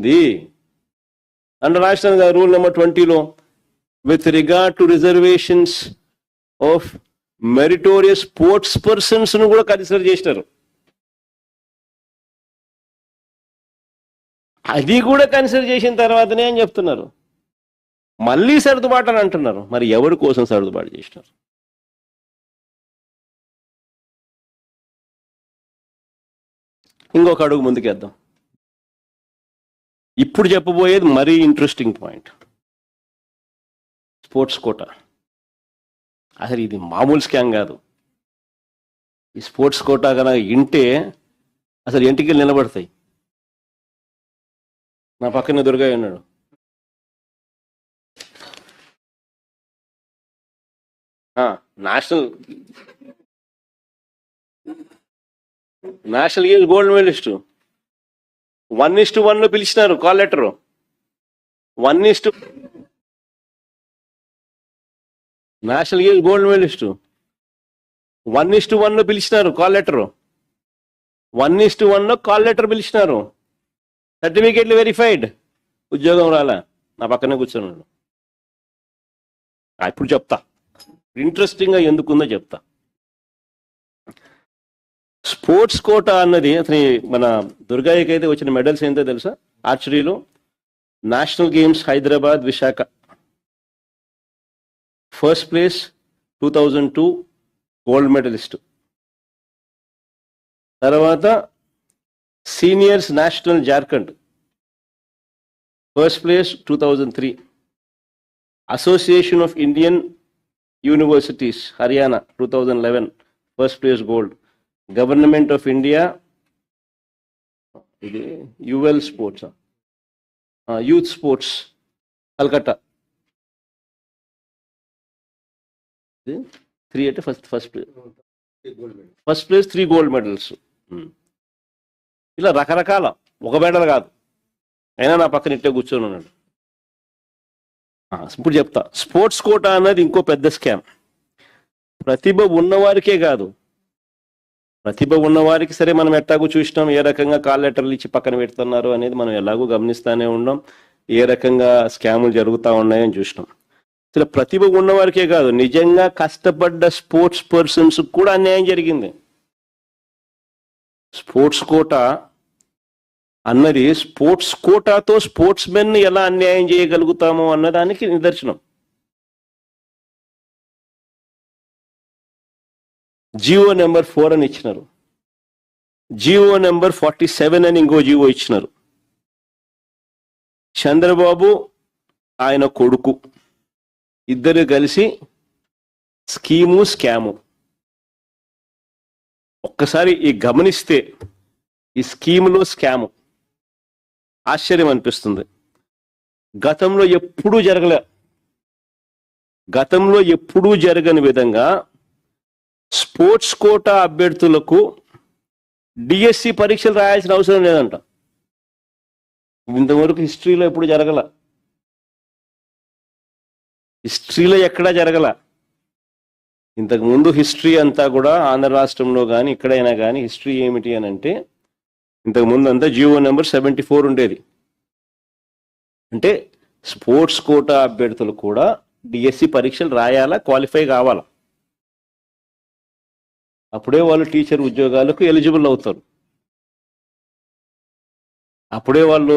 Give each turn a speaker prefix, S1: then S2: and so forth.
S1: The under National Rule number 20 law, with regard to reservations of meritorious sports persons ను కూడా consider చేసినారు. అది కూడా కన్సిడర్ చేసిన తర్వాతనే అని చెప్తున్నారు. మళ్ళీ సర్దుబాటు అని అంటున్నారు. మరి ఎవరి కోసం సర్దుబాటు చేసినారు? ఇంకొక అడుగు ముందుకేద్దాం. ఇప్పుడు చెప్పబోయేది మరీ ఇంట్రెస్టింగ్ పాయింట్. స్పోర్ట్స్ కోటా అసలు ఇది మామూలు స్కామ్ కాదు. ఈ స్పోర్ట్స్ కోటా కనుక ఇంటే అసలు ఎంటికలు నిలబడతాయి. నా పక్కన దుర్గయ్య ఉన్నాడు. నేషనల్ గేమ్స్ గోల్డ్ మెడలిస్ట్ 1:1 పిలిచినారు. Call letter 1:1 national games gold medallist 1:1 పిలిచినారు. కాల్ లెటర్ 1:1 కాల్ లెటర్ పిలిచినారు. సర్టిఫికేట్లు వెరిఫైడ్. ఉద్యోగం రాలా. నా పక్కనే కూర్చున్నాడు. ఇప్పుడు చెప్తా, ఇంట్రెస్టింగ్గా ఎందుకుందో చెప్తా. స్పోర్ట్స్ కోటా అన్నది అసలు మన దుర్గాయ్యకి అయితే వచ్చిన మెడల్స్ ఏంటో తెలుసా? ఆర్చరీలో national games Hyderabad Visakha first place 2002 gold medallist. తర్వాత seniors national Jharkhand first place 2003. Association of Indian universities Haryana 2011 first place gold. Government of India ఇది యుఎల్ స్పోర్ట్స్ యూత్ స్పోర్ట్స్ కల్కట్టా 3 అంటే ఫస్ట్ ప్లేస్ 3 గోల్డ్ మెడల్స్. ఇలా రకరకాల, ఒక మెడల్ కాదు. అయినా నా పక్కన ఇట్టే కూర్చొని ఉన్నాడు. ఇప్పుడు చెప్తా. స్పోర్ట్స్ కోటా అన్నది ఇంకో పెద్ద స్కామ్. ప్రతిభ ఉన్నవారికే కాదు, ప్రతిభ ఉన్నవారికి సరే మనం ఎట్టాగూ చూసినాం, ఏ రకంగా కాల్ లెటర్లు ఇచ్చి పక్కన పెడుతున్నారు అనేది మనం ఎలాగూ గమనిస్తూనే ఉన్నాం. ఏ రకంగా స్కాములు జరుగుతూ ఉన్నాయని చూసినాం. అసలు ప్రతిభ ఉన్నవారికే కాదు, నిజంగా కష్టపడ్డ స్పోర్ట్స్ పర్సన్స్ కూడా అన్యాయం జరిగింది. స్పోర్ట్స్ కోటా అన్నది స్పోర్ట్స్ కోటాతో స్పోర్ట్స్ మెన్ ఎలా అన్యాయం చేయగలుగుతామో అన్నదానికి నిదర్శనం. జియో నెంబర్ 4 అని ఇచ్చినారు. జియో నెంబర్ 47 అని ఇంకో జియో ఇచ్చినారు. చంద్రబాబు ఆయన కొడుకు ఇద్దరు కలిసి స్కీము స్కాము. ఒక్కసారి ఈ గమనిస్తే ఈ స్కీములో స్కాము ఆశ్చర్యం అనిపిస్తుంది. గతంలో ఎప్పుడూ జరగని విధంగా స్పోర్ట్స్ కోటా అభ్యర్థులకు డిఎస్సి పరీక్షలు రాయాల్సిన అవసరం లేదంట. ఇంతవరకు హిస్టరీలో ఎప్పుడు జరగల. హిస్టరీలో ఎక్కడా జరగల. ఇంతకుముందు హిస్టరీ అంతా కూడా ఆంధ్ర రాష్ట్రంలో కానీ ఎక్కడైనా కానీ హిస్టరీ ఏమిటి అని అంటే, ఇంతకుముందు అంతా జియో నెంబర్ 74 ఉండేది. అంటే స్పోర్ట్స్ కోటా అభ్యర్థులు కూడా డిఎస్సి పరీక్షలు రాయాలా, క్వాలిఫై కావాలా. అప్పుడే వాళ్ళు టీచర్ ఉద్యోగాలకు ఎలిజిబుల్ అవుతారు. అప్పుడే వాళ్ళు